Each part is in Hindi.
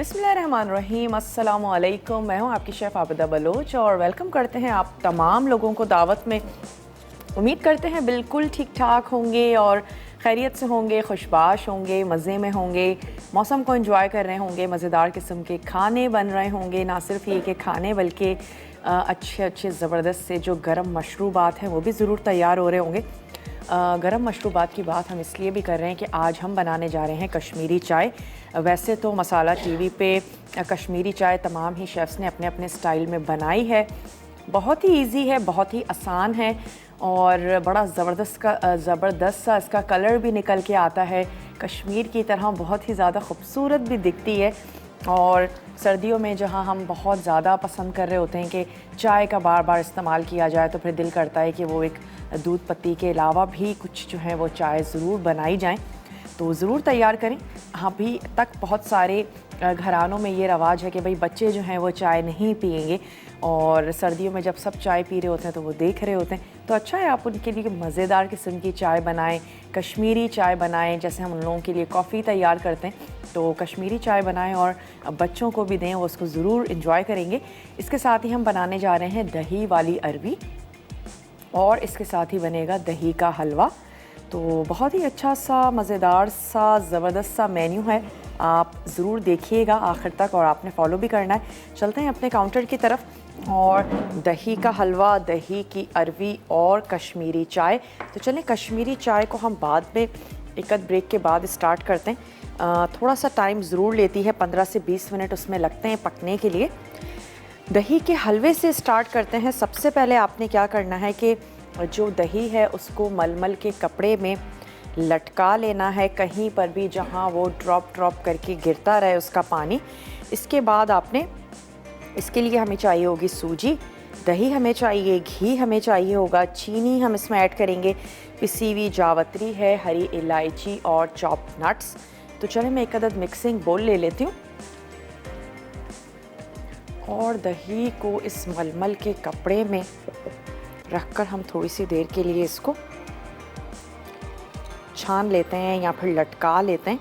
बिस्मिल्लाहिर्रहमानिर्रहीम, अस्सलामु अलैकुम। मैं हूँ आपकी शेफ़ आबिदा बलोच और वेलकम करते हैं आप तमाम लोगों को दावत में। उम्मीद करते हैं बिल्कुल ठीक ठाक होंगे और खैरियत से होंगे, खुशबाश होंगे, मज़े में होंगे, मौसम को एंजॉय कर रहे होंगे, मज़ेदार किस्म के खाने बन रहे होंगे। ना सिर्फ ये कि खाने बल्कि अच्छे अच्छे ज़बरदस्त से जो गर्म मशरूबात हैं वो भी ज़रूर तैयार हो रहे होंगे। गरम मशरूबात की बात हम इसलिए भी कर रहे हैं कि आज हम बनाने जा रहे हैं कश्मीरी चाय। वैसे तो मसाला टीवी पे कश्मीरी चाय तमाम ही शेफ़्स ने अपने अपने स्टाइल में बनाई है। बहुत ही इजी है, बहुत ही आसान है और बड़ा ज़बरदस्त सा इसका कलर भी निकल के आता है। कश्मीर की तरह बहुत ही ज़्यादा खूबसूरत भी दिखती है। और सर्दियों में जहाँ हम बहुत ज़्यादा पसंद कर रहे होते हैं कि चाय का बार बार इस्तेमाल किया जाए, तो फिर दिल करता है कि वो एक दूध पत्ती के अलावा भी कुछ जो है वो चाय ज़रूर बनाई जाए। तो ज़रूर तैयार करें। अभी तक बहुत सारे घरानों में ये रवाज है कि भाई बच्चे जो हैं वो चाय नहीं पिएंगे और सर्दियों में जब सब चाय पी रहे होते हैं तो वो देख रहे होते हैं, तो अच्छा है आप उनके लिए मज़ेदार किस्म की चाय बनाएं, कश्मीरी चाय बनाएं। जैसे हम उन लोगों के लिए कॉफ़ी तैयार करते हैं तो कश्मीरी चाय बनाएं और बच्चों को भी दें, वो उसको ज़रूर इंजॉय करेंगे। इसके साथ ही हम बनाने जा रहे हैं दही वाली अरवी और इसके साथ ही बनेगा दही का हलवा। तो बहुत ही अच्छा सा, मज़ेदार सा, ज़बरदस्त सा मेन्यू है। आप ज़रूर देखिएगा आखिर तक और आपने फॉलो भी करना है। चलते हैं अपने काउंटर की तरफ और दही का हलवा, दही की अरवी और कश्मीरी चाय। तो चलें, कश्मीरी चाय को हम बाद में एक आध ब्रेक के बाद स्टार्ट करते हैं। थोड़ा सा टाइम ज़रूर लेती है, 15 से 20 मिनट उसमें लगते हैं पकने के लिए। दही के हलवे से स्टार्ट करते हैं। सबसे पहले आपने क्या करना है कि जो दही है उसको मलमल के कपड़े में लटका लेना है, कहीं पर भी जहां वो ड्रॉप करके गिरता रहे उसका पानी। इसके बाद आपने इसके लिए हमें चाहिए होगी सूजी, दही हमें चाहिए, घी हमें चाहिए होगा, चीनी हम इसमें ऐड करेंगे, पिसी हुई जावित्री है, हरी इलायची और चॉप्ड नट्स। तो चलें मैं एक अदद मिक्सिंग बोल ले लेती हूँ और दही को इस मलमल के कपड़े में रखकर हम थोड़ी सी देर के लिए इसको छान लेते हैं या फिर लटका लेते हैं।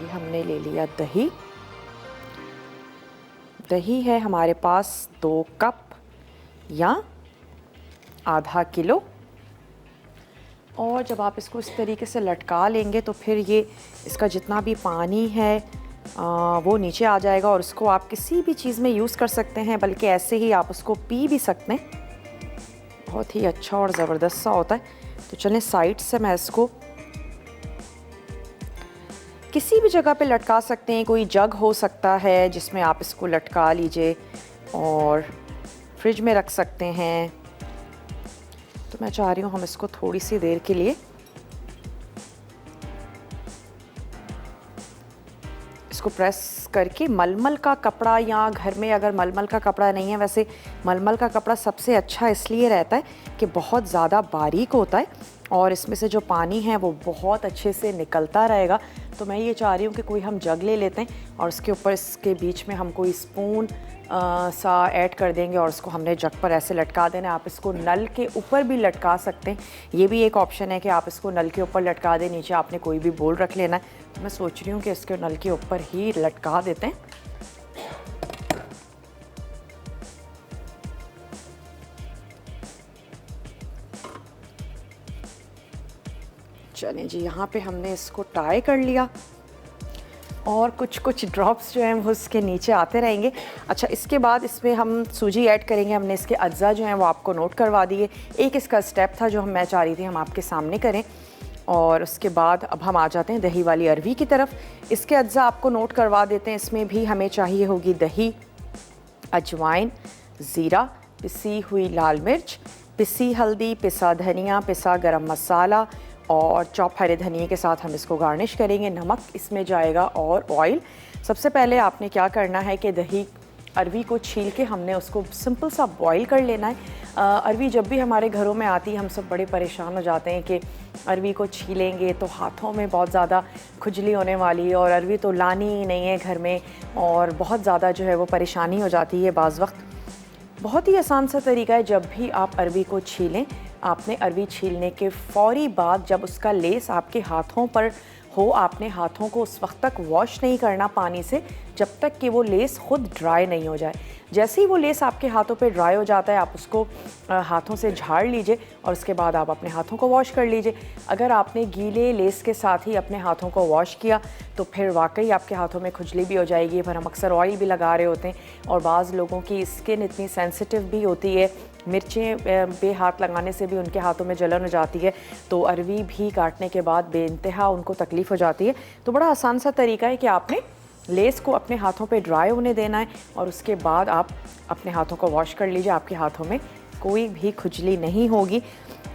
ये हमने ले लिया दही। दही है हमारे पास 2 कप या आधा किलो। और जब आप इसको इस तरीके से लटका लेंगे तो फिर ये इसका जितना भी पानी है वो नीचे आ जाएगा और उसको आप किसी भी चीज़ में यूज़ कर सकते हैं, बल्कि ऐसे ही आप उसको पी भी सकते हैं। बहुत ही अच्छा और ज़बरदस्त सा होता है। तो चलें, साइड से मैं इसको किसी भी जगह पे लटका सकते हैं। कोई जग हो सकता है जिसमें आप इसको लटका लीजिए और फ्रिज में रख सकते हैं। तो मैं चाह रही हूँ हम इसको थोड़ी सी देर के लिए इसको प्रेस करके, मलमल का कपड़ा या घर में अगर मलमल का कपड़ा नहीं है, वैसे मलमल का कपड़ा सबसे अच्छा इसलिए रहता है कि बहुत ज़्यादा बारीक होता है और इसमें से जो पानी है वो बहुत अच्छे से निकलता रहेगा। तो मैं ये चाह रही हूँ कि कोई हम जग ले लेते हैं और उसके ऊपर, इसके बीच में हम कोई स्पून सा ऐड कर देंगे और उसको हमने जग पर ऐसे लटका देना है। आप इसको नल के ऊपर भी लटका सकते हैं, ये भी एक ऑप्शन है कि आप इसको नल के ऊपर लटका दें। नीचे आपने कोई भी बोल रख लेना है। तो मैं सोच रही हूँ कि इसके नल के ऊपर ही लटका देते हैं। चलें जी, यहाँ पे हमने इसको टाई कर लिया और कुछ ड्रॉप्स जो हैं वो उसके नीचे आते रहेंगे। अच्छा, इसके बाद इसमें हम सूजी ऐड करेंगे। हमने इसके अज्जा जो हैं वो आपको नोट करवा दिए। एक इसका स्टेप था जो मैं चाह रही थी हम आपके सामने करें। और उसके बाद अब हम आ जाते हैं दही वाली अरवी की तरफ। इसके अज्जा आपको नोट करवा देते हैं। इसमें भी हमें चाहिए होगी दही, अजवाइन, ज़ीरा, पिसी हुई लाल मिर्च, पिसी हल्दी, पिसा धनिया, पिसा गरम मसाला और चॉप हरे धनिए के साथ हम इसको गार्निश करेंगे। नमक इसमें जाएगा और ऑयल। सबसे पहले आपने क्या करना है कि दही अरवी को छील के हमने उसको सिंपल सा बॉईल कर लेना है। अरवी जब भी हमारे घरों में आती है हम सब बड़े परेशान हो जाते हैं कि अरवी को छीलेंगे तो हाथों में बहुत ज़्यादा खुजली होने वाली है और अरवी तो लानी ही नहीं है घर में और बहुत ज़्यादा जो है वो परेशानी हो जाती है बाज़ वक्त। बहुत ही आसान सा तरीका है। जब भी आप अरवी को छीलें, आपने अरवी छीलने के फ़ौरी बाद जब उसका लेस आपके हाथों पर हो, आपने हाथों को उस वक्त तक वॉश नहीं करना पानी से जब तक कि वो लेस खुद ड्राई नहीं हो जाए। जैसे ही वो लेस आपके हाथों पे ड्राई हो जाता है, आप उसको हाथों से झाड़ लीजिए और उसके बाद आप अपने हाथों को वॉश कर लीजिए। अगर आपने गीले लेस के साथ ही अपने हाथों को वॉश किया तो फिर वाकई आपके हाथों में खुजली भी हो जाएगी। पर हम अक्सर ऑयल भी लगा रहे होते हैं और बाज़ लोगों की स्किन इतनी सेंसिटिव भी होती है, मिर्चें पे हाथ लगाने से भी उनके हाथों में जलन हो जाती है, तो अरवी भी काटने के बाद बेइंतहा उनको तकलीफ़ हो जाती है। तो बड़ा आसान सा तरीका है कि आपने लेस को अपने हाथों पे ड्राई होने देना है और उसके बाद आप अपने हाथों को वॉश कर लीजिए। आपके हाथों में कोई भी खुजली नहीं होगी।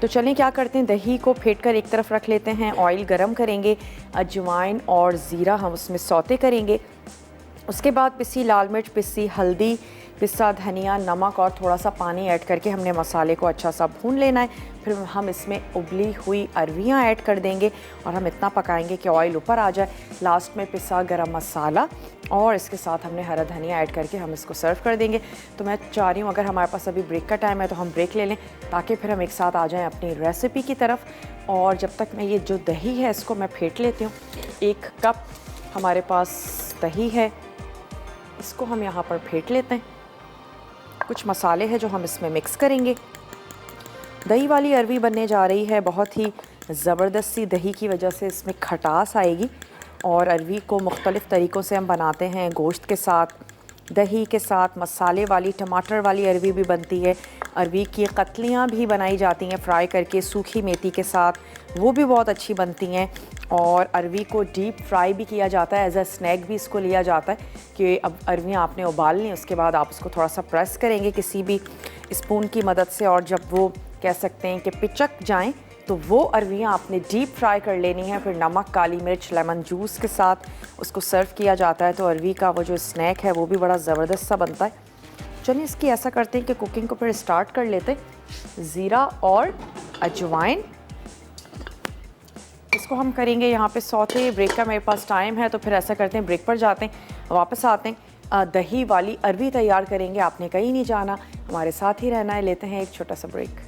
तो चलें क्या करते हैं, दही को फेंट कर एक तरफ रख लेते हैं, ऑयल गरम करेंगे, अजवाइन और ज़ीरा हम उसमें सौते करेंगे। उसके बाद पिसी लाल मिर्च, पिसी हल्दी, पिसा धनिया, नमक और थोड़ा सा पानी ऐड करके हमने मसाले को अच्छा सा भून लेना है। फिर हम इसमें उबली हुई अरवियाँ ऐड कर देंगे और हम इतना पकाएंगे कि ऑयल ऊपर आ जाए। लास्ट में पिसा गरम मसाला और इसके साथ हमने हरा धनिया ऐड करके हम इसको सर्व कर देंगे। तो मैं चाह रही हूँ अगर हमारे पास अभी ब्रेक का टाइम है तो हम ब्रेक ले लें ताकि फिर हम एक साथ आ जाएँ अपनी रेसिपी की तरफ। और जब तक मैं ये जो दही है इसको मैं फेंट लेती हूँ। 1 कप हमारे पास दही है, इसको हम यहाँ पर फेंट लेते हैं। कुछ मसाले हैं जो हम इसमें मिक्स करेंगे। दही वाली अरवी बनने जा रही है, बहुत ही ज़बरदस्त सी दही की वजह से इसमें खटास आएगी। और अरवी को मुख्तलिफ़ तरीक़ों से हम बनाते हैं, गोश्त के साथ, दही के साथ, मसाले वाली टमाटर वाली अरवी भी बनती है। अरवी की कतलियाँ भी बनाई जाती हैं फ्राई करके सूखी मेथी के साथ, वो भी बहुत अच्छी बनती हैं। और अरवी को डीप फ्राई भी किया जाता है, एज अ स्नैक भी इसको लिया जाता है कि अब अरवियाँ आपने उबाल ली, उसके बाद आप उसको थोड़ा सा प्रेस करेंगे किसी भी स्पून की मदद से, और जब वो कह सकते हैं कि पिचक जाएं तो वो अरवियाँ आपने डीप फ्राई कर लेनी है। फिर नमक, काली मिर्च, लेमन जूस के साथ उसको सर्व किया जाता है। तो अरवी का वो जो स्नैक है वो भी बड़ा ज़बरदस्त सा बनता है। चलिए इसकी ऐसा करते हैं कि कुकिंग को फिर स्टार्ट कर लेते हैं। ज़ीरा और अजवाइन इसको हम करेंगे यहाँ पे सौते। ब्रेक का मेरे पास टाइम है तो फिर ऐसा करते हैं ब्रेक पर जाते हैं, वापस आते हैं, दही वाली अरवी तैयार करेंगे। आपने कहीं नहीं जाना, हमारे साथ ही रहना है। लेते हैं एक छोटा सा ब्रेक।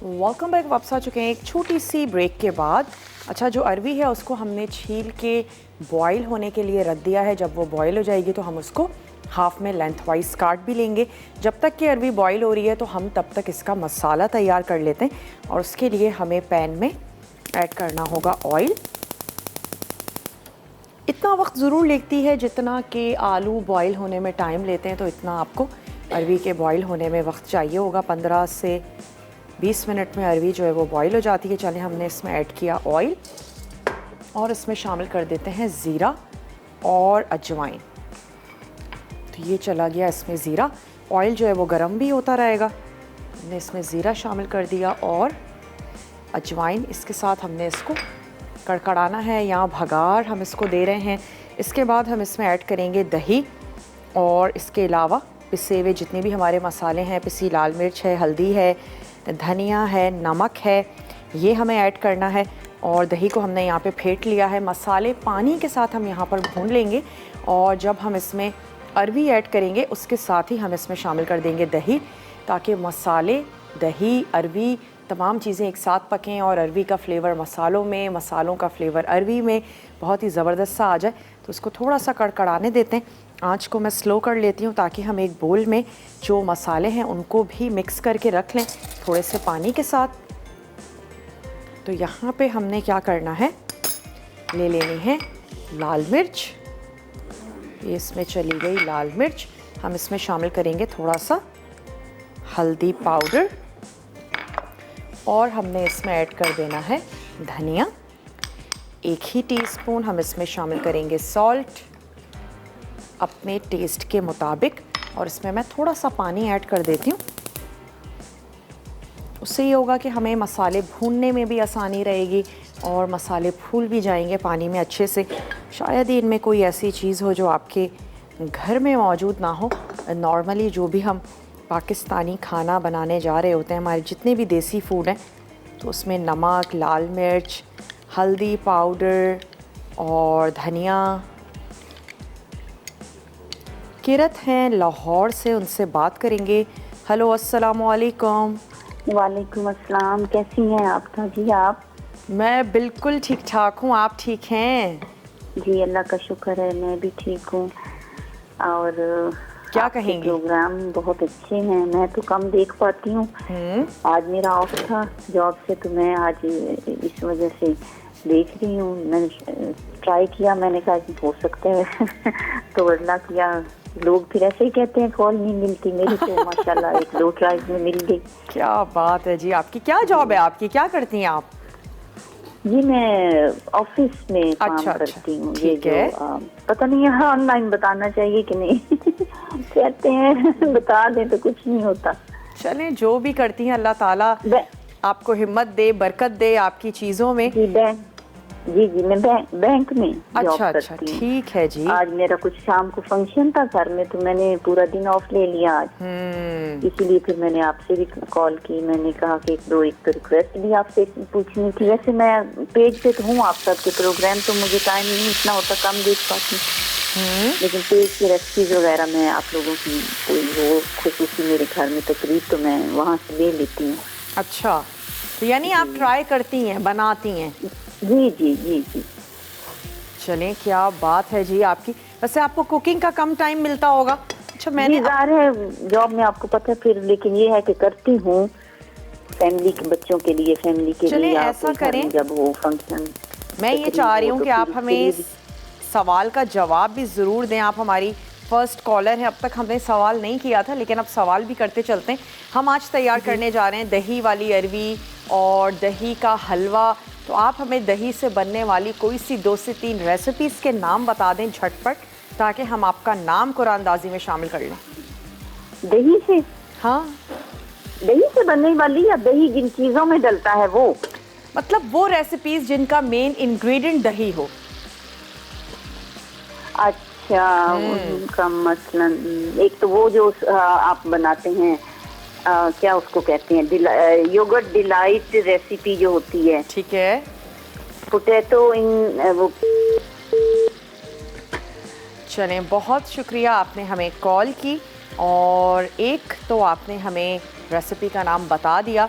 वेलकम बैक, वापस आ चुके हैं एक छोटी सी ब्रेक के बाद। अच्छा, जो अरवी है उसको हमने छील के बॉईल होने के लिए रख दिया है। जब वो बॉईल हो जाएगी तो हम उसको हाफ में लेंथ वाइज काट भी लेंगे। जब तक कि अरवी बॉईल हो रही है तो हम तब तक इसका मसाला तैयार कर लेते हैं। और उसके लिए हमें पैन में ऐड करना होगा ऑयल। इतना वक्त ज़रूर लेती है जितना कि आलू बॉईल होने में टाइम लेते हैं, तो इतना आपको अरवी के बॉईल होने में वक्त चाहिए होगा। 15 से 20 मिनट में अरवी जो है वो बॉईल हो जाती है। चलिए, हमने इसमें ऐड किया ऑयल और इसमें शामिल कर देते हैं ज़ीरा और अजवाइन। तो ये चला गया इसमें ज़ीरा। ऑयल जो है वो गर्म भी होता रहेगा। हमने इसमें ज़ीरा शामिल कर दिया और अजवाइन, इसके साथ हमने इसको कड़कड़ाना है या भगार हम इसको दे रहे हैं। इसके बाद हम इसमें ऐड करेंगे दही और इसके अलावा पिसे हुए जितने भी हमारे मसाले हैं, पिसी लाल मिर्च है, हल्दी है, धनिया है, नमक है, ये हमें ऐड करना है। और दही को हमने यहाँ पे फेंट लिया है। मसाले पानी के साथ हम यहाँ पर भून लेंगे और जब हम इसमें अरवी ऐड करेंगे उसके साथ ही हम इसमें शामिल कर देंगे दही, ताकि मसाले, दही, अरवी तमाम चीज़ें एक साथ पकें और अरवी का फ्लेवर मसालों में, मसालों का फ्लेवर अरवी में बहुत ही ज़बरदस्त सा आ जाए। तो उसको थोड़ा सा कड़कड़ाने देते हैं। आँच को मैं स्लो कर लेती हूँ ताकि हम एक बोल में जो मसाले हैं उनको भी मिक्स करके रख लें थोड़े से पानी के साथ। तो यहाँ पे हमने क्या करना है, ले लेनी है लाल मिर्च। ये इसमें चली गई लाल मिर्च। हम इसमें शामिल करेंगे थोड़ा सा हल्दी पाउडर और हमने इसमें ऐड कर देना है धनिया। 1 ही टीस्पून हम इसमें शामिल करेंगे सॉल्ट अपने टेस्ट के मुताबिक, और इसमें मैं थोड़ा सा पानी ऐड कर देती हूँ। उससे ये होगा कि हमें मसाले भूनने में भी आसानी रहेगी और मसाले फूल भी जाएंगे पानी में अच्छे से। शायद ही इनमें कोई ऐसी चीज़ हो जो आपके घर में मौजूद ना हो। नॉर्मली जो भी हम पाकिस्तानी खाना बनाने जा रहे होते हैं, हमारे जितने भी देसी फूड हैं, तो उसमें नमक, लाल मिर्च, हल्दी पाउडर और धनिया। किरत हैं लाहौर से, उनसे बात करेंगे। हेलो, अस्सलाम वालेकुम। वालेकुम अस्सलाम। कैसी हैं आप जी? आप? मैं बिल्कुल ठीक ठाक हूँ, आप ठीक हैं? जी अल्लाह का शुक्र है, मैं भी ठीक हूँ। और क्या आपके कहेंगी? प्रोग्राम बहुत अच्छे हैं, मैं तो कम देख पाती हूँ। आज मेरा ऑफ था जॉब से, तो मैं आज इस वजह से देख रही हूँ। मैंने ट्राई किया, मैंने कहा कि हो सकता है तो अल्लाह किया। लोग फिर ऐसे ही कहते हैं कॉल नहीं मिलती, मेरी तो माशाल्लाह 1-2 ट्राई में मिल गई। क्या बात है जी। आपकी क्या जॉब है, आपकी क्या करती हैं आप? जी मैं ऑफिस में काम अच्छा, करती हूँ। ये ठीक जो है। पता नहीं यहाँ ऑनलाइन बताना चाहिए कि नहीं कहते हैं बता दें तो कुछ नहीं होता। चलें, जो भी करती हैं अल्लाह ताला आपको हिम्मत दे, बरकत दे आपकी चीज़ों में। जी जी मैं बैंक में जॉब अच्छा, करती हूँ। ठीक है जी। आज मेरा कुछ शाम को फंक्शन था घर में, तो मैंने पूरा दिन ऑफ ले लिया आज। इसीलिए फिर मैंने आपसे भी कॉल की। मैंने कहा कि एक तो रिक्वेस्ट भी आपसे पूछनी थी। वैसे मैं पेज पे तो हूँ आप सबके प्रोग्राम, तो मुझे टाइम नहीं इतना होता, कम देख पाती हूँ। लेकिन पेज की रेसिपीज वगैरह मैं आप लोगों की कोई वो खुशूसी मेरे घर में तकरीब, तो मैं वहाँ से ले लेती हूँ। अच्छा, तो यानी आप ट्राई करती हैं, बनाती हैं? जी जी जी जी। चलें, क्या बात है जी आपकी। वैसे आपको कुकिंग का कम टाइम मिलता होगा। अच्छा, मैंने ज़ाहिर है जॉब में आपको पता है फिर, लेकिन ये है कि करती हूँ फैमिली के बच्चों के लिए, फैमिली के चलें, लिए। ऐसा करें, जब वो फंक्शन मैं ये चाह रही हूँ कि आप हमें सवाल का जवाब भी ज़रूर दें। आप हमारी फर्स्ट कॉलर हैं। अब तक हमने सवाल नहीं किया था, लेकिन अब सवाल भी करते चलते हैं। हम आज तैयार करने जा रहे हैं दही वाली अरवी और दही का हलवा। तो आप हमें दही से बनने वाली कोई सी 2 से 3 रेसिपीज़ के नाम बता दें झटपट, ताकि हम आपका नाम कुरानदाजी में शामिल कर लें। दही से? हाँ, दही से बनने वाली, या दही जिन चीज़ों में डलता है वो? मतलब वो रेसिपीज़ जिनका मेन इंग्रेडिएंट दही हो। अच्छा, उनका मसलन एक तो वो जो आप बनाते हैं, क्या उसको कहते हैं, योगर्ट डिलाइट रेसिपी जो होती है। ठीक है। पोटैटो इन वो। चलें, बहुत शुक्रिया, आपने हमें कॉल की और एक तो आपने हमें रेसिपी का नाम बता दिया।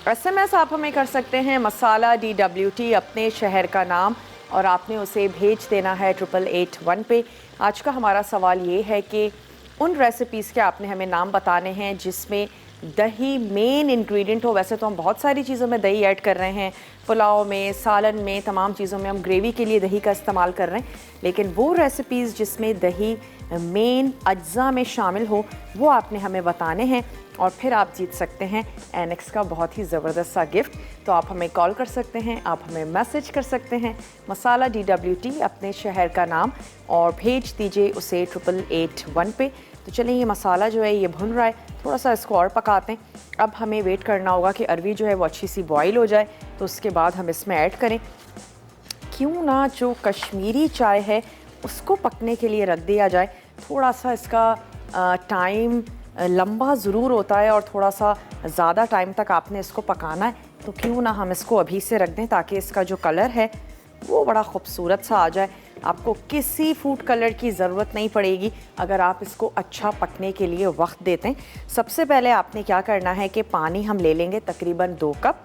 SMS आप हमें कर सकते हैं मसाला DWT अपने शहर का नाम, और आपने उसे भेज देना है 8881 पे। आज का हमारा सवाल ये है कि उन रेसिपीज़ के आपने हमें नाम बताने हैं जिसमें दही मेन इंग्रेडिएंट हो। वैसे तो हम बहुत सारी चीज़ों में दही ऐड कर रहे हैं, पुलाव में, सालन में, तमाम चीज़ों में हम ग्रेवी के लिए दही का इस्तेमाल कर रहे हैं, लेकिन वो रेसिपीज़ जिसमें दही मेन अज्जा में शामिल हो वो आपने हमें बताने हैं, और फिर आप जीत सकते हैं एनेक्स का बहुत ही ज़बरदस्त सा गिफ्ट। तो आप हमें कॉल कर सकते हैं, आप हमें मैसेज कर सकते हैं मसाला DWT अपने शहर का नाम, और भेज दीजिए उसे 8881 पे। तो चलिए, ये मसाला जो है ये भुन रहा है, थोड़ा सा इसको और पकाते हैं। अब हमें वेट करना होगा कि अरवी जो है वो अच्छी सी बॉईल हो जाए, तो उसके बाद हम इसमें ऐड करें। क्यों ना जो कश्मीरी चाय है उसको पकने के लिए रख दिया जाए। थोड़ा सा इसका टाइम लंबा ज़रूर होता है और थोड़ा सा ज़्यादा टाइम तक आपने इसको पकाना है, तो क्यों ना हम इसको अभी से रख दें ताकि इसका जो कलर है वो बड़ा खूबसूरत सा आ जाए। आपको किसी फूड कलर की ज़रूरत नहीं पड़ेगी अगर आप इसको अच्छा पकने के लिए वक्त देते हैं। सबसे पहले आपने क्या करना है कि पानी हम ले लेंगे तकरीबन 2 कप।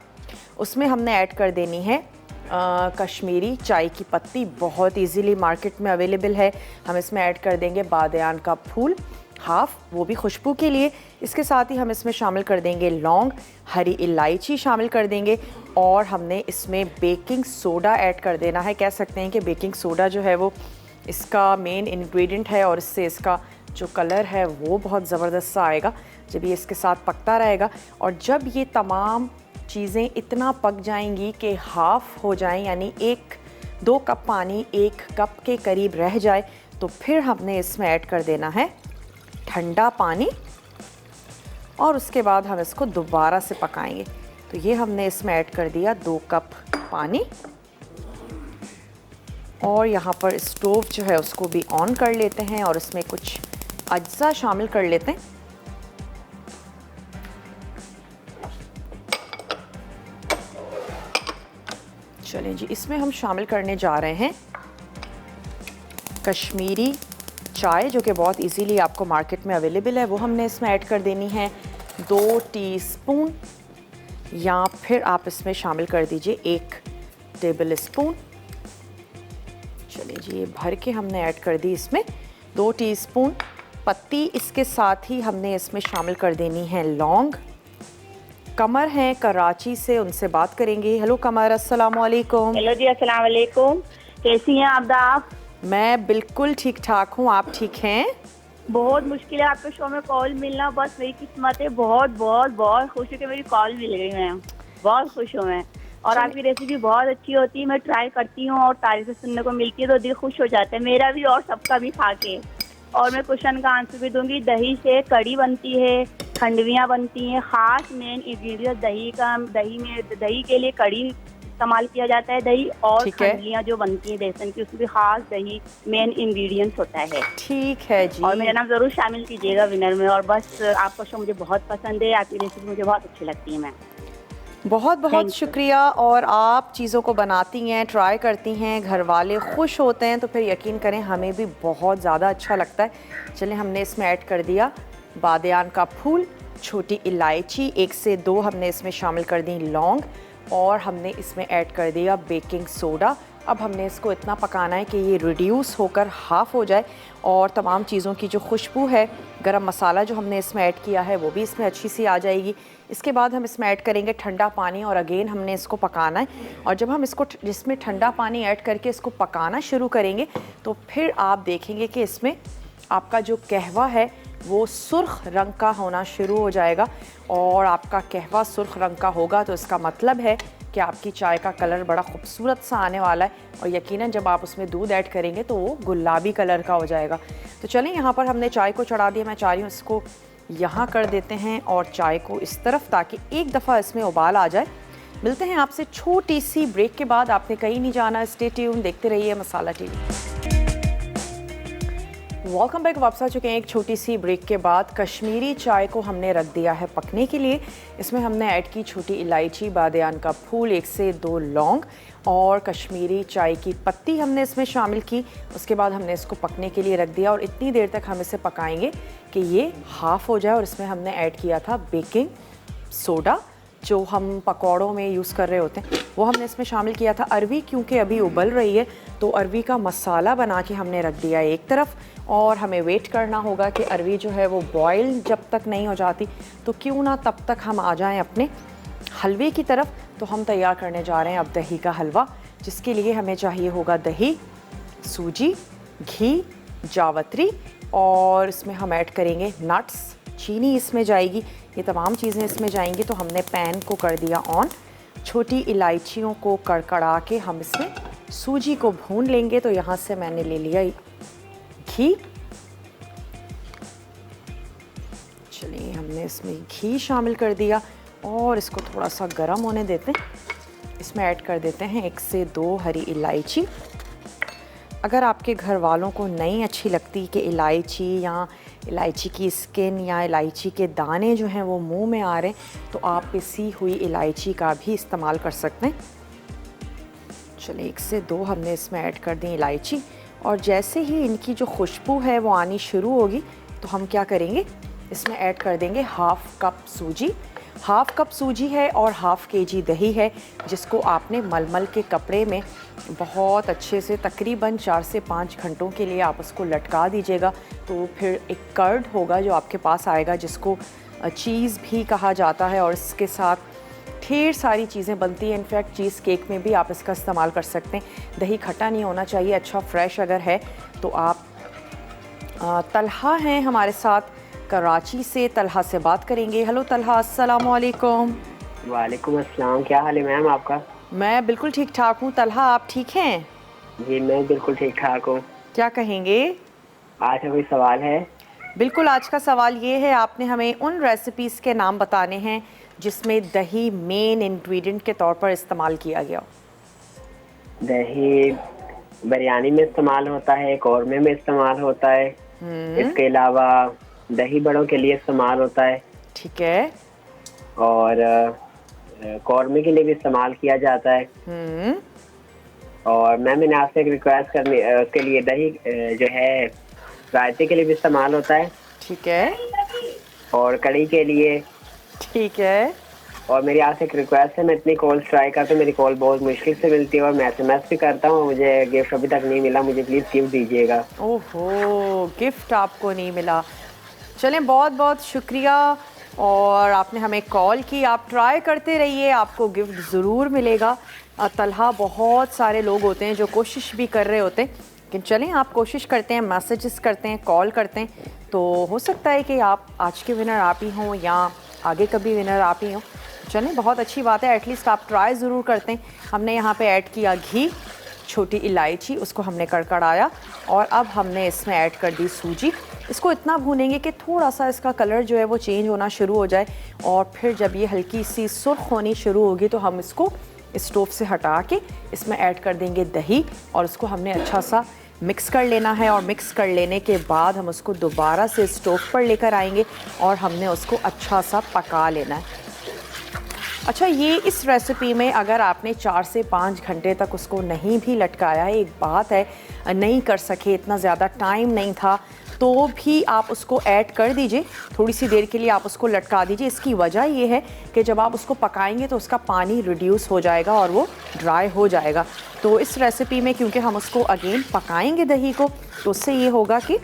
उसमें हमने ऐड कर देनी है कश्मीरी चाय की पत्ती, बहुत इजीली मार्केट में अवेलेबल है। हम इसमें ऐड कर देंगे बादयान का फूल हाफ, वो भी खुशबू के लिए। इसके साथ ही हम इसमें शामिल कर देंगे लौंग, हरी इलायची शामिल कर देंगे, और हमने इसमें बेकिंग सोडा ऐड कर देना है। कह सकते हैं कि बेकिंग सोडा जो है वो इसका मेन इंग्रेडिएंट है, और इससे इसका जो कलर है वो बहुत ज़बरदस्त सा आएगा जब ये इसके साथ पकता रहेगा। और जब ये तमाम चीज़ें इतना पक जाएंगी कि हाफ़ हो जाएं, यानी 1-2 कप पानी 1 कप के करीब रह जाए, तो फिर हमने इसमें ऐड कर देना है ठंडा पानी, और उसके बाद हम इसको दोबारा से पकाएंगे। तो ये हमने इसमें ऐड कर दिया 2 कप पानी, और यहाँ पर स्टोव जो है उसको भी ऑन कर लेते हैं और इसमें कुछ अज्जा शामिल कर लेते हैं। चलें जी, इसमें हम शामिल करने जा रहे हैं कश्मीरी चाय, जो कि बहुत इजीली आपको मार्केट में अवेलेबल है, वो हमने इसमें ऐड कर देनी है। 2 टीस्पून या फिर आप इसमें शामिल कर दीजिए 1 टेबल स्पून। चलिए जी, ये भर के हमने ऐड कर दी इसमें 2 टीस्पून पत्ती। इसके साथ ही हमने इसमें शामिल कर देनी है लौंग। कमर हैं कराची से, उनसे बात करेंगे। हेलो कमर, अस्सलाम वालेकुम। हेलो जी, अस्सलाम वालेकुम। कैसी हैं आप? मैं बिल्कुल ठीक ठाक हूँ, आप ठीक हैं? बहुत मुश्किल है आपके शो में कॉल मिलना, बस मेरी किस्मत है। बहुत बहुत बहुत खुश हूँ कि मेरी कॉल मिल गई। मैम बहुत खुश हूँ मैं, और आपकी रेसिपी बहुत अच्छी होती है। मैं ट्राई करती हूँ और तारीफें सुनने को मिलती है तो दिल खुश हो जाता है मेरा भी और सबका भी खा के। और मैं क्वेश्चन का आंसर भी दूंगी। दही से कड़ी बनती है, खंडवियाँ बनती हैं। खास मेन इंग्रेडिएंट दही के लिए कड़ी इस्तेमाल किया जाता है, दही। और खंडवियाँ जो बनती हैं बेसन की, उसमें भी खास दही मेन इंग्रेडिएंट्स होता है। ठीक है जी। और मेरा नाम जरूर शामिल कीजिएगा विनर में। और बस आपका शो मुझे बहुत पसंद है, आपकी रेसिपी मुझे बहुत अच्छी लगती है। मैम बहुत बहुत शुक्रिया। और आप चीज़ों को बनाती हैं, ट्राई करती हैं, घर वाले खुश होते हैं तो फिर यकीन करें हमें भी बहुत ज़्यादा अच्छा लगता है। चलें, हमने इसमें ऐड कर दिया बादियान का फूल, छोटी इलायची 1 से 2 हमने इसमें शामिल कर दी लौंग, और हमने इसमें ऐड कर दिया बेकिंग सोडा। अब हमने इसको इतना पकाना है कि ये रिड्यूस होकर हाफ़ हो जाए और तमाम चीज़ों की जो खुशबू है, गरम मसाला जो हमने इसमें ऐड किया है वो भी इसमें अच्छी सी आ जाएगी। इसके बाद हम इसमें ऐड करेंगे ठंडा पानी और अगेन हमने इसको पकाना है। और जब हम इसको जिसमें ठंडा पानी ऐड करके इसको पकाना शुरू करेंगे तो फिर आप देखेंगे कि इसमें आपका जो कहवा है वो सुर्ख रंग का होना शुरू हो जाएगा। और आपका कहवा सुर्ख रंग का होगा तो इसका मतलब है कि आपकी चाय का कलर बड़ा खूबसूरत सा आने वाला है। और यकीनन जब आप उसमें दूध ऐड करेंगे तो वो गुलाबी कलर का हो जाएगा। तो चलें, यहाँ पर हमने चाय को चढ़ा दिया। मैं चाह रही हूँ इसको यहाँ कर देते हैं और चाय को इस तरफ, ताकि एक दफ़ा इसमें उबाल आ जाए। मिलते हैं आपसे छोटी सी ब्रेक के बाद। आपने कहीं नहीं जाना, स्टे ट्यून, देखते रहिए मसाला टीवी। Welcome back. वापस आ चुके हैं एक छोटी सी ब्रेक के बाद। कश्मीरी चाय को हमने रख दिया है पकने के लिए। इसमें हमने ऐड की छोटी इलायची, बादियान का फूल, 1 से 2 लौंग और कश्मीरी चाय की पत्ती हमने इसमें शामिल की। उसके बाद हमने इसको पकने के लिए रख दिया और इतनी देर तक हम इसे पकाएंगे कि ये हाफ़ हो जाए। और इसमें हमने ऐड किया था बेकिंग सोडा, जो हम पकौड़ों में यूज़ कर रहे होते हैं, वो हमने इसमें शामिल किया था। अरवी क्योंकि अभी उबल रही है तो अरवी का मसाला बना के हमने रख दिया एक तरफ। और हमें वेट करना होगा कि अरवी जो है वो बॉयल जब तक नहीं हो जाती, तो क्यों ना तब तक हम आ जाएं अपने हलवे की तरफ। तो हम तैयार करने जा रहे हैं अब दही का हलवा, जिसके लिए हमें चाहिए होगा दही, सूजी, घी, जावित्री, और इसमें हम ऐड करेंगे नट्स, चीनी इसमें जाएगी, ये तमाम चीज़ें इसमें जाएंगी। तो हमने पैन को कर दिया ऑन। छोटी इलायचियों को कड़कड़ा के हम इसमें सूजी को भून लेंगे। तो यहाँ से मैंने ले लिया घी। चलिए, हमने इसमें घी शामिल कर दिया और इसको थोड़ा सा गर्म होने देते हैं। इसमें ऐड कर देते हैं 1 से 2 हरी इलायची। अगर आपके घर वालों को नहीं अच्छी लगती कि इलायची या इलायची की स्किन या इलायची के दाने जो हैं वो मुंह में आ रहे हैं, तो आप पिसी हुई इलायची का भी इस्तेमाल कर सकते हैं। चलिए, 1 से 2 हमने इसमें ऐड कर दी इलायची। और जैसे ही इनकी जो खुशबू है वो आनी शुरू होगी तो हम क्या करेंगे, इसमें ऐड कर देंगे हाफ़ कप सूजी। हाफ़ कप सूजी है और हाफ़ केजी दही है, जिसको आपने मलमल के कपड़े में बहुत अच्छे से तकरीबन 4 से 5 घंटों के लिए आप उसको लटका दीजिएगा। तो फिर एक कर्ड होगा जो आपके पास आएगा, जिसको चीज़ भी कहा जाता है। और इसके साथ ढेर सारी चीज़ें बनती हैं। इनफैक्ट चीज़ केक में भी आप इसका इस्तेमाल कर सकते हैं। दही खट्टा नहीं होना चाहिए, अच्छा फ्रेश अगर है तो आप। तलहा हैं हमारे साथ कराची से, तलहा से बात करेंगे। हेलो तलहा, अस्सलाम वालेकुम। वालेकुम अस्सलाम। क्या हाल है मैम आपका? मैं बिल्कुल ठीक ठाक हूँ। तलहा, आप ठीक हैं? जी मैं बिल्कुल ठीक ठाक हूँ। क्या कहेंगे? आज का कोई सवाल है? बिल्कुल, आज का सवाल ये है, आपने हमें उन रेसिपीज़ के नाम बताने हैं जिसमें दही मेन इंग्रेडिएंट के तौर पर इस्तेमाल किया गया। दही बिरयानी में इस्तेमाल होता है, कौरमे में इस्तेमाल होता है, इसके अलावा दही बड़ों के लिए इस्तेमाल होता है। ठीक है। और कौरमे के लिए भी इस्तेमाल किया जाता है। और मैंने आपसे एक रिक्वेस्ट करनी, उसके लिए दही जो है रायते के लिए भी इस्तेमाल होता है। ठीक है। और कड़ी के लिए ठीक है। और मेरी आपसे एक रिक्वेस्ट है, मैं इतनी कॉल ट्राई करता हूँ, मेरी कॉल बहुत मुश्किल से मिलती है और मैं SMS भी करता हूँ, मुझे गिफ्ट अभी तक नहीं मिला, मुझे प्लीज़ गिफ्ट दीजिएगा। ओहो, गिफ्ट आपको नहीं मिला। चलें, बहुत बहुत शुक्रिया और आपने हमें कॉल की। आप ट्राई करते रहिए, आपको गिफ्ट ज़रूर मिलेगा। तलहा, बहुत सारे लोग होते हैं जो कोशिश भी कर रहे होते हैं, लेकिन चलें आप कोशिश करते हैं, मैसेजेस करते हैं, कॉल करते हैं, तो हो सकता है कि आप आज के विनर आप ही हों या आगे कभी विनर आप ही हों। चलें, बहुत अच्छी बात है, एटलीस्ट आप ट्राई ज़रूर करते हैं। हमने यहाँ पे ऐड किया घी, छोटी इलायची, उसको हमने कड़कड़ाया और अब हमने इसमें ऐड कर दी सूजी। इसको इतना भूनेंगे कि थोड़ा सा इसका कलर जो है वो चेंज होना शुरू हो जाए और फिर जब ये हल्की सी सुर्ख होनी शुरू होगी तो हम इसको स्टोव से हटा के इसमें ऐड कर देंगे दही और उसको हमने अच्छा सा मिक्स कर लेना है। और मिक्स कर लेने के बाद हम उसको दोबारा से स्टोव पर लेकर आएंगे और हमने उसको अच्छा सा पका लेना है। अच्छा, ये इस रेसिपी में अगर आपने 4 से 5 घंटे तक उसको नहीं भी लटकाया है, एक बात है नहीं कर सके, इतना ज़्यादा टाइम नहीं था, तो भी आप उसको ऐड कर दीजिए, थोड़ी सी देर के लिए आप उसको लटका दीजिए। इसकी वजह ये है कि जब आप उसको पकाएंगे तो उसका पानी रिड्यूस हो जाएगा और वो ड्राई हो जाएगा। तो इस रेसिपी में क्योंकि हम उसको अगेन पकाएंगे दही को, तो उससे ये होगा कि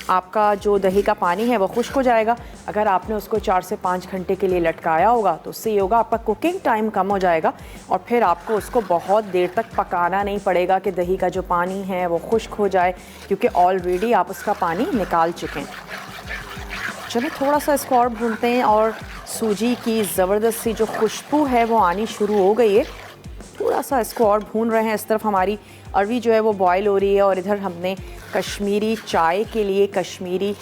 आपका जो दही का पानी है वो खुश्क हो जाएगा। अगर आपने उसको 4 से 5 घंटे के लिए लटकाया होगा तो उससे ये होगा आपका कुकिंग टाइम कम हो जाएगा और फिर आपको उसको बहुत देर तक पकाना नहीं पड़ेगा कि दही का जो पानी है वो खुश्क हो जाए, क्योंकि ऑलरेडी आप उसका पानी निकाल चुके हैं। चलिए थोड़ा सा इसको और भूनते हैं और सूजी की ज़बरदस्त सी जो खुशबू है वो आनी शुरू हो गई है। थोड़ा सा इसको और भून रहे हैं। इस तरफ हमारी अरवी जो है वो बॉयल हो रही है और इधर हमने कश्मीरी चाय के लिए कश्मीरी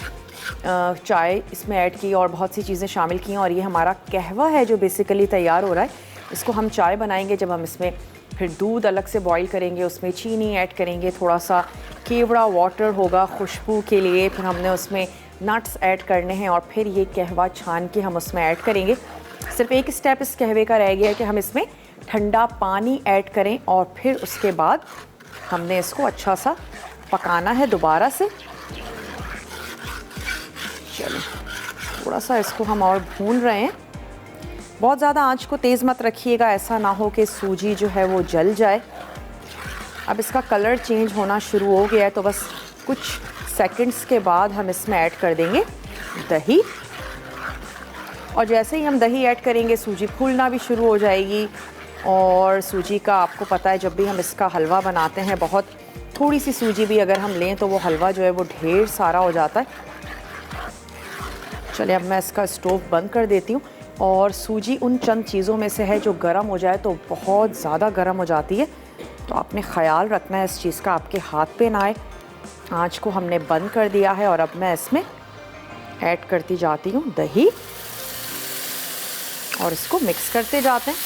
चाय इसमें ऐड की और बहुत सी चीज़ें शामिल की हैं। और ये हमारा कहवा है जो बेसिकली तैयार हो रहा है। इसको हम चाय बनाएंगे जब हम इसमें फिर दूध अलग से बॉईल करेंगे, उसमें चीनी ऐड करेंगे, थोड़ा सा केवड़ा वाटर होगा खुशबू के लिए, फिर हमने उसमें नट्स ऐड करने हैं और फिर ये कहवा छान के हम उसमें ऐड करेंगे। सिर्फ एक स्टेप इस कहवे का रह गया है कि हम इसमें ठंडा पानी ऐड करें और फिर उसके बाद हमने इसको अच्छा सा पकाना है दोबारा से। चलो थोड़ा सा इसको हम और भून रहे हैं। बहुत ज़्यादा आंच को तेज़ मत रखिएगा, ऐसा ना हो कि सूजी जो है वो जल जाए। अब इसका कलर चेंज होना शुरू हो गया है तो बस कुछ सेकंड्स के बाद हम इसमें ऐड कर देंगे दही। और जैसे ही हम दही ऐड करेंगे सूजी फूलना भी शुरू हो जाएगी। और सूजी का आपको पता है जब भी हम इसका हलवा बनाते हैं, बहुत थोड़ी सी सूजी भी अगर हम लें तो वो हलवा जो है वो ढेर सारा हो जाता है। चलिए अब मैं इसका स्टोव बंद कर देती हूँ। और सूजी उन चंद चीज़ों में से है जो गर्म हो जाए तो बहुत ज़्यादा गर्म हो जाती है, तो आपने ख़याल रखना है इस चीज़ का, आपके हाथ पे ना आए। आँच को हमने बंद कर दिया है और अब मैं इसमें ऐड करती जाती हूँ दही और इसको मिक्स करते जाते हैं।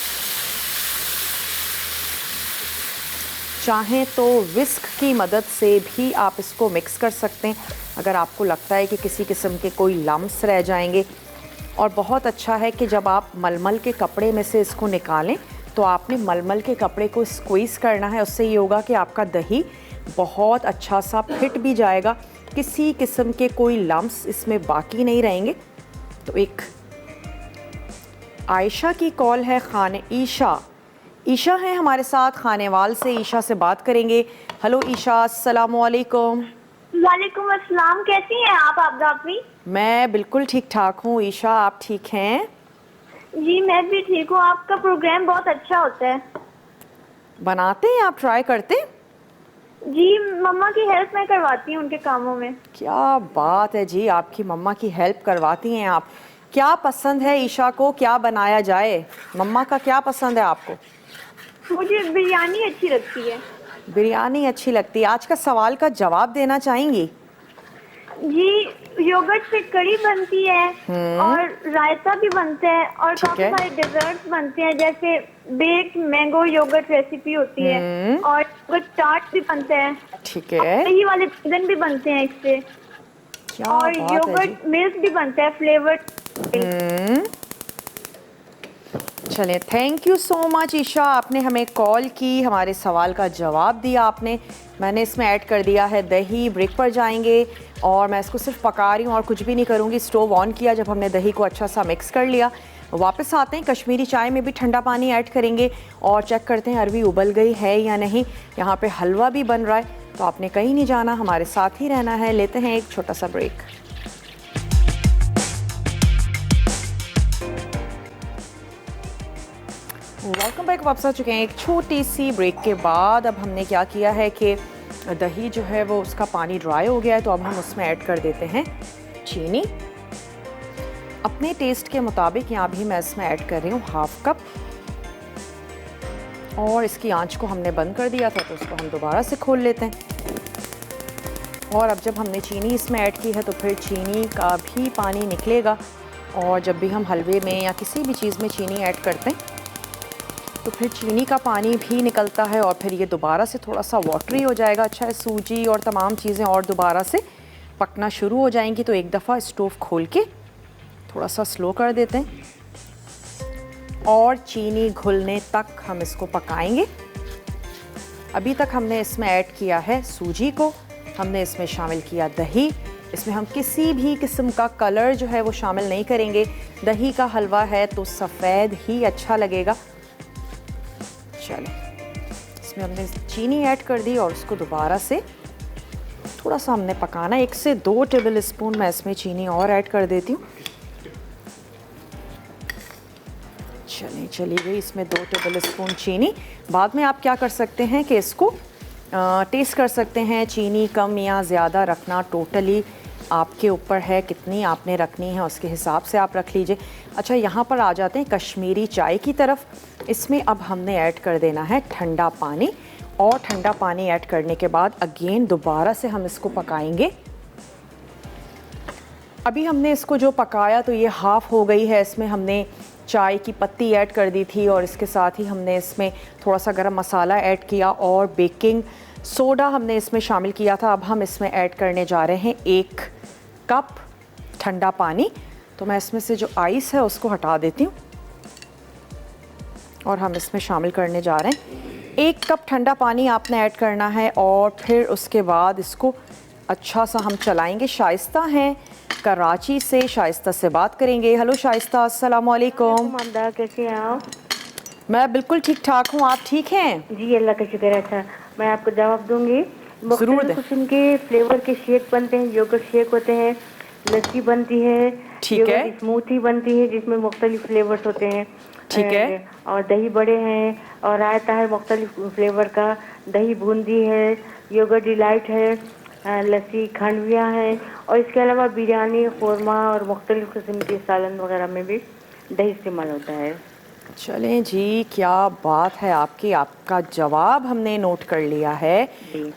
चाहें तो विस्क की मदद से भी आप इसको मिक्स कर सकते हैं अगर आपको लगता है कि किसी किस्म के कोई लम्स रह जाएंगे। और बहुत अच्छा है कि जब आप मलमल के कपड़े में से इसको निकालें तो आपने मलमल के कपड़े को स्क्वीज़ करना है। उससे ये होगा कि आपका दही बहुत अच्छा सा फिट भी जाएगा, किसी किस्म के कोई लम्स इसमें बाकी नहीं रहेंगे। तो एक आयशा की कॉल है, ईशा है हमारे साथ खानेवाल से। ईशा से बात करेंगे। हेलो ईशा, अस्सलाम वालेकुम। वालेकुम अस्सलाम, कैसी हैं आप आबदाबी? मैं बिल्कुल ठीक ठाक हूँ ईशा, आप ठीक हैं? जी मैं भी ठीक हूँ। आपका प्रोग्राम बहुत अच्छा होता है। बनाते हैं आप, ट्राई करते? जी मम्मा की हेल्प मैं करवाती हूँ उनके कामों में। क्या बात है जी, आपकी मम्मा की हेल्प करवाती हैं आप। क्या पसंद है ईशा को, क्या बनाया जाए? मम्मा का क्या पसंद है आपको? मुझे बिरयानी अच्छी लगती है। बिरयानी अच्छी लगती है। आज का सवाल का जवाब देना चाहेंगी? जी योगर्ट से कड़ी बनती है और रायता भी बनता है और ठीक काफी है। सारे डेजर्ट्स बनते हैं, जैसे बेक्ड मैंगो योगर्ट रेसिपी होती है और योगर्ट चाट भी बनता है। ठीक है। दही वाले चिकन भी बनते हैं इससे। क्या और बात है जी। योगर्ट मिल्क भी बनता है फ्लेवर्ड। चलें, thank you so much Isha, आपने हमें कॉल की, हमारे सवाल का जवाब दिया आपने। मैंने इसमें ऐड कर दिया है दही। ब्रेक पर जाएंगे और मैं इसको सिर्फ पका रही हूँ और कुछ भी नहीं करूँगी। स्टोव ऑन किया जब हमने दही को अच्छा सा मिक्स कर लिया, वापस आते हैं, कश्मीरी चाय में भी ठंडा पानी ऐड करेंगे और चेक करते हैं अरवी उबल गई है या नहीं। यहाँ पे हलवा भी बन रहा है, तो आपने कहीं नहीं जाना, हमारे साथ ही रहना है। लेते हैं एक छोटा सा ब्रेक। वेलकम बैक, वापस आ चुके हैं एक छोटी सी ब्रेक के बाद। अब हमने क्या किया है कि दही जो है वो उसका पानी ड्राई हो गया है, तो अब हम उसमें ऐड कर देते हैं चीनी अपने टेस्ट के मुताबिक। यहाँ भी मैं इसमें ऐड कर रही हूँ 1/2 कप, और इसकी आंच को हमने बंद कर दिया था, तो उसको हम दोबारा से खोल लेते हैं। और अब जब हमने चीनी इसमें ऐड की है, तो फिर चीनी का भी पानी निकलेगा। और जब भी हम हलवे में या किसी भी चीज़ में चीनी ऐड करते हैं, तो फिर चीनी का पानी भी निकलता है और फिर ये दोबारा से थोड़ा सा वाटरी हो जाएगा। अच्छा है, सूजी और तमाम चीज़ें और दोबारा से पकना शुरू हो जाएंगी। तो एक दफ़ा स्टोव खोल के थोड़ा सा स्लो कर देते हैं और चीनी घुलने तक हम इसको पकाएंगे। अभी तक हमने इसमें ऐड किया है सूजी को, हमने इसमें शामिल किया दही। इसमें हम किसी भी किस्म का कलर जो है वो शामिल नहीं करेंगे। दही का हलवा है तो सफ़ेद ही अच्छा लगेगा। चलिए, इसमें हमने चीनी ऐड कर दी और उसको दोबारा से थोड़ा सा हमने पकाना। 1 से 2 टेबल स्पून मैं इसमें चीनी और ऐड कर देती हूँ। चली गई इसमें 2 टेबल स्पून चीनी। बाद में आप क्या कर सकते हैं कि इसको टेस्ट कर सकते हैं, चीनी कम या ज़्यादा रखना टोटली आपके ऊपर है, कितनी आपने रखनी है उसके हिसाब से आप रख लीजिए। अच्छा, यहाँ पर आ जाते हैं कश्मीरी चाय की तरफ। इसमें अब हमने ऐड कर देना है ठंडा पानी, और ठंडा पानी ऐड करने के बाद अगेन दोबारा से हम इसको पकाएंगे। अभी हमने इसको जो पकाया तो ये हाफ़ हो गई है। इसमें हमने चाय की पत्ती ऐड कर दी थी और इसके साथ ही हमने इसमें थोड़ा सा गरम मसाला ऐड किया और बेकिंग सोडा हमने इसमें शामिल किया था। अब हम इसमें ऐड करने जा रहे हैं 1 कप ठंडा पानी। तो मैं इसमें से जो आइस है उसको हटा देती हूँ और हम इसमें शामिल करने जा रहे हैं 1 कप ठंडा पानी आपने ऐड करना है। और फिर उसके बाद इसको अच्छा सा हम चलाएंगे। शाइस्ता हैं कराची से, शाइस्ता से बात करेंगे। हेलो शाइस्ता, अस्सलाम वालेकुम। ममदा, कैसे हैं आप? मैं बिल्कुल ठीक ठाक हूँ, आप ठीक हैं? जी अल्लाह का शुक्र है। अच्छा, मैं आपको जवाब दूंगी। ज़रूर मुख्तलिफ दें। किस्म के फ्लेवर के शेक बनते हैं, योगर्ट शेक होते हैं, लस्सी बनती है, ठीक है। योगर्ट स्मूथी बनती है जिसमें मुख्तलिफ फ्लेवर्स होते हैं, ठीक है। और दही बड़े हैं, और रायता है मुख्तलिफ फ्लेवर का, दही बूंदी है, योगर्ट डिलाइट है, लस्सी खंडविया है, और इसके अलावा बिरयानी, खुरमा और मुख्तलिफ किस्म के सालन वगैरह में भी दही इस्तेमाल होता है। चलें जी, क्या बात है आपकी, आपका जवाब हमने नोट कर लिया है।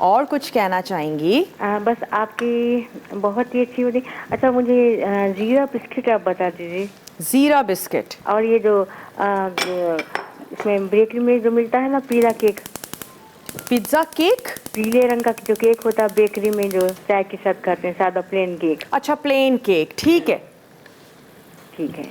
और कुछ कहना चाहेंगी? बस आपकी बहुत ही अच्छी होती। अच्छा, मुझे ज़ीरा बिस्किट आप बता दीजिए। ज़ीरा बिस्किट और ये जो इसमें बेकरी में जो मिलता है ना, पीला केक, पिज्ज़ा केक। पीले रंग का जो केक होता है बेकरी में जो चाय के साथ खाते हैं, सादा प्लेन केक। अच्छा, प्लेन केक, ठीक है। ठीक है,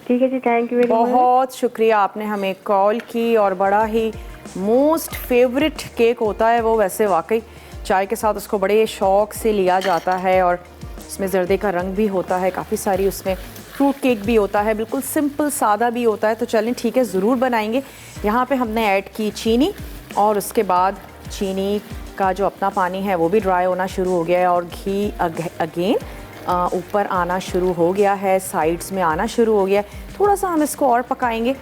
ठीक है जी, थैंक यू वेरी मच। बहुत शुक्रिया, आपने हमें कॉल की। और बड़ा ही मोस्ट फेवरेट केक होता है वो, वैसे वाकई चाय के साथ उसको बड़े शौक़ से लिया जाता है। और इसमें जर्दे का रंग भी होता है, काफ़ी सारी उसमें फ्रूट केक भी होता है, बिल्कुल सिंपल सादा भी होता है। तो चलें ठीक है, ज़रूर बनाएंगे। यहाँ पे हमने ऐड की चीनी, और उसके बाद चीनी का जो अपना पानी है वो भी ड्राई होना शुरू हो गया है, और घी अगेन ऊपर आना शुरू हो गया है, साइड्स में आना शुरू हो गया है। थोड़ा सा हम इसको और पकाएंगे,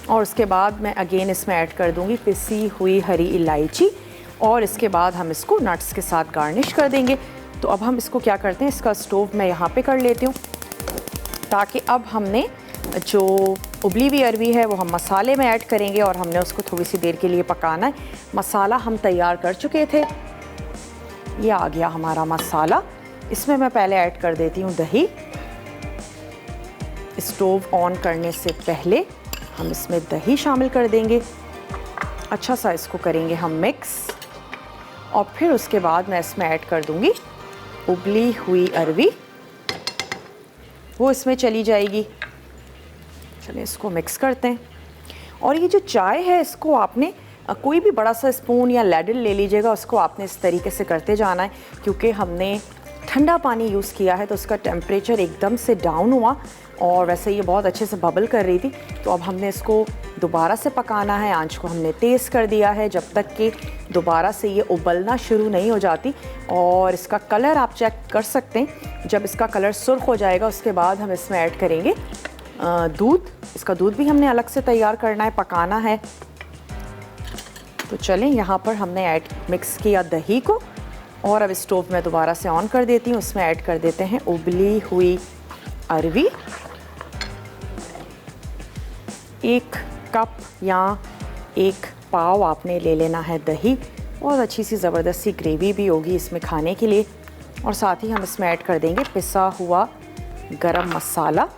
और उसके बाद मैं अगेन इसमें ऐड कर दूंगी पिसी हुई हरी इलायची, और इसके बाद हम इसको नट्स के साथ गार्निश कर देंगे। तो अब हम इसको क्या करते हैं, इसका स्टोव मैं यहाँ पे कर लेती हूँ, ताकि अब हमने जो उबली हुई अरवी है वो हम मसाले में ऐड करेंगे, और हमने उसको थोड़ी सी देर के लिए पकाना है। मसाला हम तैयार कर चुके थे, ये आ गया हमारा मसाला। इसमें मैं पहले ऐड कर देती हूँ दही। स्टोव ऑन करने से पहले हम इसमें दही शामिल कर देंगे। अच्छा सा इसको करेंगे हम मिक्स, और फिर उसके बाद मैं इसमें ऐड कर दूँगी उबली हुई अरवी, वो इसमें चली जाएगी। चलिए इसको मिक्स करते हैं। और ये जो चाय है, इसको आपने कोई भी बड़ा सा स्पून या लैडल ले लीजिएगा, उसको आपने इस तरीके से करते जाना है, क्योंकि हमने ठंडा पानी यूज़ किया है तो उसका टेम्परेचर एकदम से डाउन हुआ और वैसे ये बहुत अच्छे से बबल कर रही थी। तो अब हमने इसको दोबारा से पकाना है। आंच को हमने तेज़ कर दिया है जब तक कि दोबारा से ये उबलना शुरू नहीं हो जाती। और इसका कलर आप चेक कर सकते हैं, जब इसका कलर सुर्ख हो जाएगा उसके बाद हम इसमें ऐड करेंगे दूध। इसका दूध भी हमने अलग से तैयार करना है, पकाना है। तो चलें, यहाँ पर हमने मिक्स किया दही को और अब स्टोव में दोबारा से ऑन कर देती हूँ। उसमें ऐड कर देते हैं उबली हुई अरवी। 1 कप या 1 पाव आपने ले लेना है दही। बहुत अच्छी सी ज़बरदस्त सी ग्रेवी भी होगी इसमें खाने के लिए। और साथ ही हम इसमें ऐड कर देंगे पिसा हुआ गरम मसाला।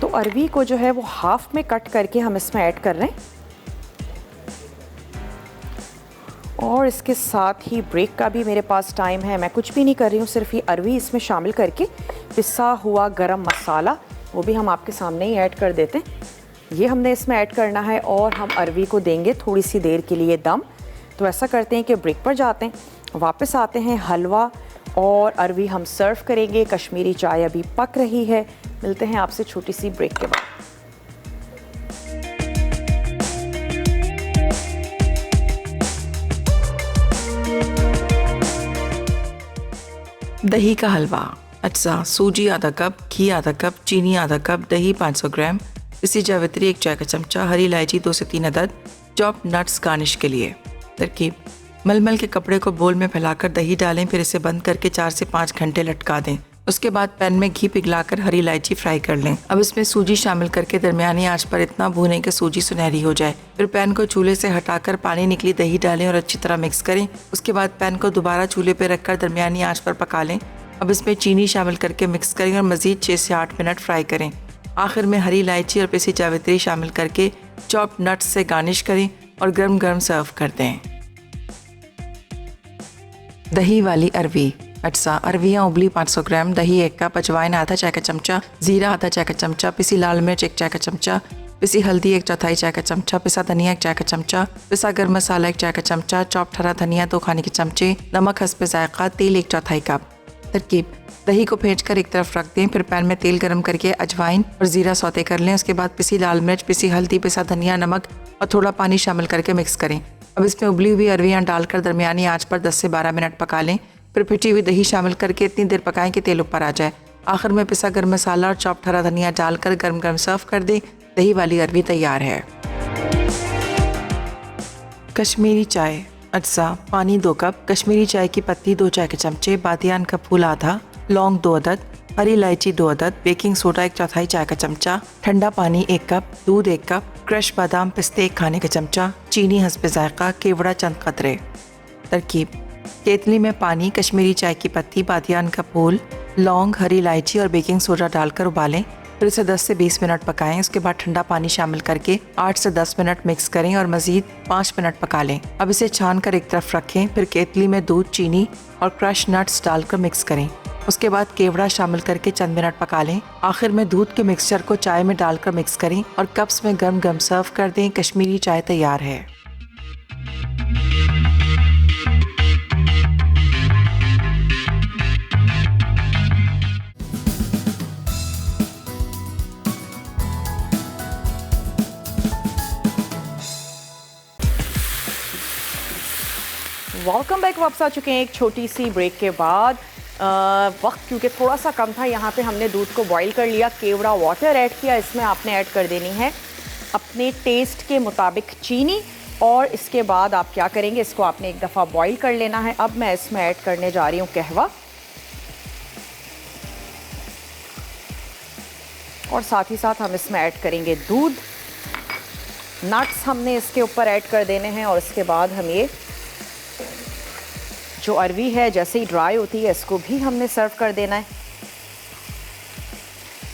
तो अरवी को जो है वो हाफ में कट करके हम इसमें ऐड कर रहे हैं। और इसके साथ ही ब्रेक का भी मेरे पास टाइम है, मैं कुछ भी नहीं कर रही हूँ, सिर्फ ये अरवी इसमें शामिल करके पिसा हुआ गरम मसाला वो भी हम आपके सामने ही ऐड कर देते हैं। ये हमने इसमें ऐड करना है और हम अरवी को देंगे थोड़ी सी देर के लिए दम। तो ऐसा करते हैं कि ब्रेक पर जाते हैं, वापस आते हैं, हलवा और अरवी हम सर्व करेंगे। कश्मीरी चाय अभी पक रही है। मिलते हैं आपसे छोटी सी ब्रेक के बाद। दही का हलवा। अज्जा: सूजी आधा कप, घी आधा कप, चीनी आधा कप, दही 500 ग्राम, पिसी जावित्री 1 चाय का चमचा, हरी इलायची 2 से 3 अदद, चॉप नट्स गार्निश के लिए। तरकीब: मलमल के कपड़े को बोल में फैलाकर दही डालें, फिर इसे बंद करके 4 से 5 घंटे लटका दें। उसके बाद पैन में घी पिघलाकर हरी इलायची फ्राई कर लें। अब इसमें सूजी शामिल करके दरमियानी आंच पर इतना भूनें कि सूजी सुनहरी हो जाए। फिर पैन को चूल्हे से हटाकर पानी निकली दही डालें और अच्छी तरह मिक्स करें। उसके बाद पैन को दोबारा चूल्हे पर रखकर दरमियानी आंच पर पका लें। अब इसमें चीनी शामिल करके मिक्स करें और मज़ीद 6 से 8 मिनट फ्राई करें। आखिर में हरी इलायची और पिसी जावित्री शामिल करके चॉप नट्स से गार्निश करें और गर्म गर्म सर्व कर दें। दही वाली अरवी। अज्जा: अरवियाँ उबली 500 ग्राम, दही 1 कप, अजवाइन आधा चाय का चमचा, जीरा आधा चाय का चमचा, पिसी लाल मिर्च 1 चाय का चमचा, पिसी हल्दी 1/4 चाय का चमचा, पिसा धनिया 1 चाय का चमचा, पिसा गर्म मसाला 1 चाय का चमचा, चॉप्ड हरा धनिया 2 खाने के चमचे, नमक हस्बे जायका, तेल 1/4 कप। तरकीब: दही को फेंटकर एक तरफ रख दें, फिर पैन में तेल गर्म करके अजवाइन और जीरा सौते कर लें। उसके बाद पिसी लाल मिर्च, पिसी हल्दी, पिसा धनिया, नमक और थोड़ा पानी शामिल करके मिक्स करें। अब इसमें उबली हुई अरवियाँ डालकर दरमियानी आंच पर 10 से 12 मिनट पका लें। फिर फिटी हुई दही शामिल करके इतनी देर पकाएं कि तेल ऊपर आ जाए। आखिर में पिसा गर्म मसाला और चॉप्ड हरा धनिया डालकर गर्म गर्म सर्व कर दें। दही वाली अरवी तैयार है। कश्मीरी चाय। अज्जा: पानी 2 कप, कश्मीरी चाय की पत्ती 2 चाय के चमचे, बादियान का फूल आधा, लौंग 2 अदद, हरी इलायची 2 अदद, बेकिंग सोडा 1/4 चाय का चमचा, ठंडा पानी 1 कप, दूध 1 कप, क्रश बादाम पिस्ते 1 खाने का चमचा, चीनी हस्बे जायका, केवड़ा चंद कतरे। तरकीब: केतली में पानी, कश्मीरी चाय की पत्ती, बादियान का फूल, लौंग, हरी इलायची और बेकिंग सोडा डालकर उबालें। फिर इसे 10 से 20 मिनट पकाएं। उसके बाद ठंडा पानी शामिल करके 8 से 10 मिनट मिक्स करें और मज़ीद 5 मिनट पका लें। अब इसे छान कर एक तरफ रखें। फिर केतली में दूध, चीनी और क्रश नट्स डालकर मिक्स करें। उसके बाद केवड़ा शामिल करके चंद मिनट पका लें। आखिर में दूध के मिक्सचर को चाय में डालकर मिक्स करें और कप्स में गर्म गर्म सर्व कर दें। कश्मीरी चाय तैयार है। Welcome back. वापस आ चुके हैं एक छोटी सी ब्रेक के बाद। वक्त क्योंकि थोड़ा सा कम था, यहाँ पे हमने दूध को बॉईल कर लिया, केवड़ा वाटर ऐड किया। इसमें आपने ऐड कर देनी है अपने टेस्ट के मुताबिक चीनी और इसके बाद आप क्या करेंगे, इसको आपने एक दफ़ा बॉईल कर लेना है। अब मैं इसमें ऐड करने जा रही हूँ कहवा और साथ ही साथ हम इसमें ऐड करेंगे दूध। नट्स हमने इसके ऊपर ऐड कर देने हैं और इसके बाद हम ये जो अरवी है जैसे ही ड्राई होती है इसको भी हमने सर्व कर देना है।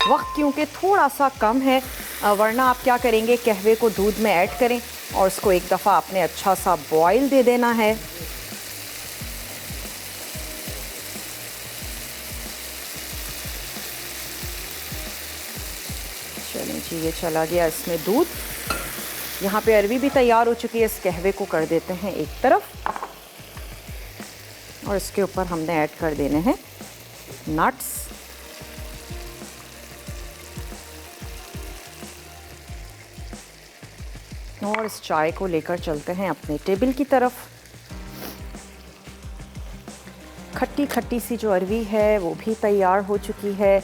वक्त क्योंकि थोड़ा सा कम है, वरना आप क्या करेंगे, कहवे को दूध में ऐड करें और उसको एक दफ़ा आपने अच्छा सा बॉईल दे देना है। चलें जी, ये चला गया इसमें दूध। यहाँ पे अरवी भी तैयार हो चुकी है। इस कहवे को कर देते हैं एक तरफ और इसके ऊपर हमने ऐड कर देने हैं नट्स। और इस चाय को लेकर चलते हैं अपने टेबल की तरफ। खट्टी खट्टी सी जो अरवी है वो भी तैयार हो चुकी है।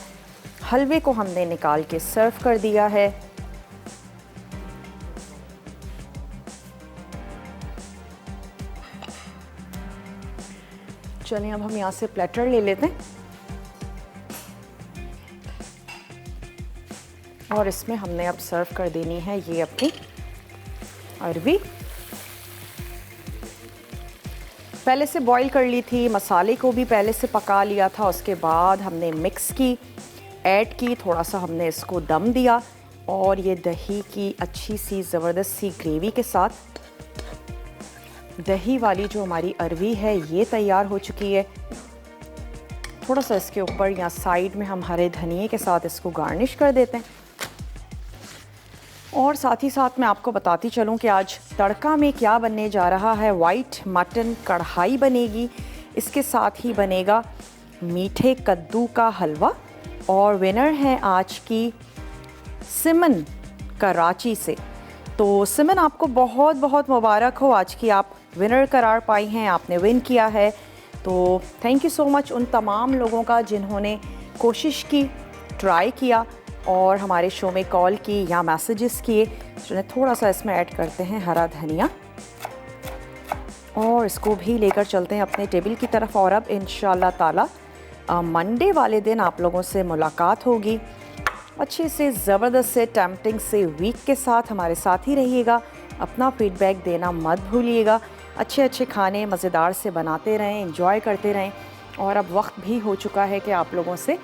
हलवे को हमने निकाल के सर्व कर दिया है। चलिए अब हम यहाँ से प्लेटर ले लेते हैं और इसमें हमने अब सर्व कर देनी है ये अपनी अरवी। पहले से बॉईल कर ली थी, मसाले को भी पहले से पका लिया था, उसके बाद हमने मिक्स की, ऐड की, थोड़ा सा हमने इसको दम दिया और ये दही की अच्छी सी ज़बरदस्त सी ग्रेवी के साथ दही वाली जो हमारी अरवी है ये तैयार हो चुकी है। थोड़ा सा इसके ऊपर या साइड में हम हरे धनिए के साथ इसको गार्निश कर देते हैं। और साथ ही साथ मैं आपको बताती चलूं कि आज तड़का में क्या बनने जा रहा है। वाइट मटन कढ़ाई बनेगी, इसके साथ ही बनेगा मीठे कद्दू का हलवा। और विनर है आज की सिमन कराची से। तो सिमन आपको बहुत बहुत मुबारक हो, आज की आप विनर करार पाई हैं, आपने विन किया है। तो थैंक यू सो मच उन तमाम लोगों का जिन्होंने कोशिश की, ट्राई किया और हमारे शो में कॉल की या मैसेजेस किए। चलिए थोड़ा सा इसमें ऐड करते हैं हरा धनिया और इसको भी लेकर चलते हैं अपने टेबल की तरफ। और अब इंशाल्लाह ताला मंडे वाले दिन आप लोगों से मुलाकात होगी अच्छे से ज़बरदस्त से टेम्पटिंग से वीक के साथ। हमारे साथ ही रहिएगा, अपना फीडबैक देना मत भूलिएगा। अच्छे अच्छे खाने मज़ेदार से बनाते रहें, एंजॉय करते रहें। और अब वक्त भी हो चुका है कि आप लोगों से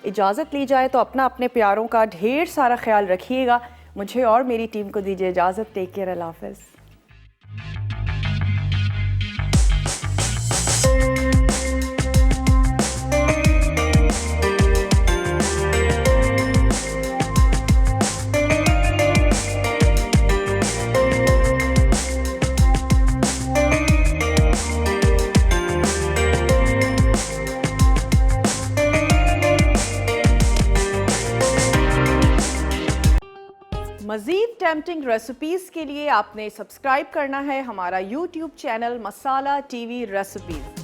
इजाज़त ली जाए। तो अपना अपने प्यारों का ढेर सारा ख्याल रखिएगा। मुझे और मेरी टीम को दीजिए इजाज़त। टेक केयर, अल्लाह हाफ़िज़। मज़ीद टेम्पटिंग रेसिपीज़ के लिए आपने सब्सक्राइब करना है हमारा YouTube चैनल मसाला TV रेसिपीज़।